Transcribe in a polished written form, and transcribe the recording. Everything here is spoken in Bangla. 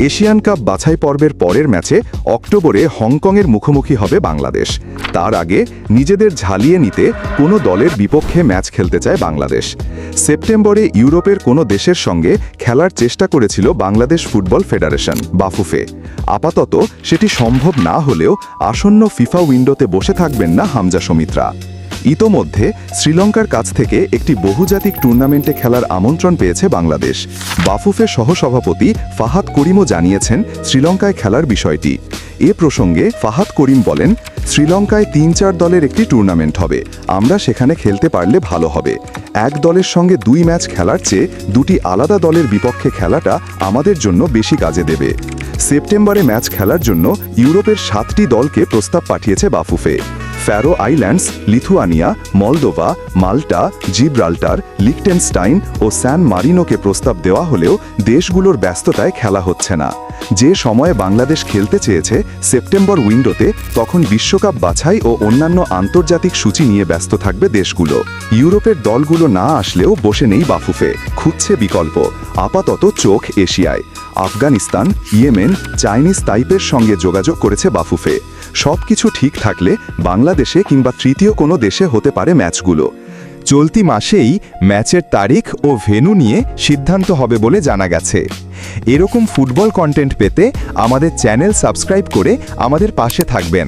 এশিয়ান কাপ বাছাই পর্বের পরের ম্যাচে অক্টোবরে হংকংয়ের মুখোমুখি হবে বাংলাদেশ। তার আগে নিজেদের ঝালিয়ে নিতে কোনো দলের বিপক্ষে ম্যাচ খেলতে চায় বাংলাদেশ। সেপ্টেম্বরে ইউরোপের কোনো দেশের সঙ্গে খেলার চেষ্টা করেছিল বাংলাদেশ ফুটবল ফেডারেশন বাফুফে। আপাতত সেটি সম্ভব না হলেও আসন্ন ফিফা উইন্ডোতে বসে থাকবেন না হামজা সমিত্রা। ইতোমধ্যে শ্রীলঙ্কার কাছ থেকে একটি বহুজাতিক টুর্নামেন্টে খেলার আমন্ত্রণ পেয়েছে বাংলাদেশ। বাফুফে সহসভাপতি ফাহাদ করিমও জানিয়েছেন শ্রীলঙ্কায় খেলার বিষয়টি। এ প্রসঙ্গে ফাহাদ করিম বলেন, শ্রীলঙ্কায় ৩-৪ দলের একটি টুর্নামেন্ট হবে, আমরা সেখানে খেলতে পারলে ভালো হবে। এক দলের সঙ্গে ২ ম্যাচ খেলার চেয়ে ২টি আলাদা দলের বিপক্ষে খেলাটা আমাদের জন্য বেশি কাজে দেবে। সেপ্টেম্বরে ম্যাচ খেলার জন্য ইউরোপের 7টি দলকে প্রস্তাব পাঠিয়েছে BAFUFE. Faroe Islands, Lithuania, Moldova, Malta, Gibraltar, Liechtenstein ও স্যান মারিনোকে প্রস্তাব দেওয়া হলেও দেশগুলোর ব্যস্ততায় খেলা হচ্ছে না। যে সময়ে বাংলাদেশ খেলতে চেয়েছে সেপ্টেম্বর উইন্ডোতে, তখন বিশ্বকাপ বাছাই ও অন্যান্য আন্তর্জাতিক সূচি নিয়ে ব্যস্ত থাকবে দেশগুলো। ইউরোপের দলগুলো না আসলেও বসে নেই বাফুফে, খুঁজছে বিকল্প। আপাতত চোখ এশিয়ায়। আফগানিস্তান, ইয়েমেন, চাইনিজ তাইপের সঙ্গে যোগাযোগ করেছে বাফুফে। সবকিছু ঠিক থাকলে বাংলাদেশে কিংবা তৃতীয় কোনো দেশে হতে পারে ম্যাচগুলো। চলতি মাসেই ম্যাচের তারিখ ও ভেন্যু নিয়ে সিদ্ধান্ত হবে বলে জানা গেছে। এরকম ফুটবল কন্টেন্ট পেতে আমাদের চ্যানেল সাবস্ক্রাইব করে আমাদের পাশে থাকবেন।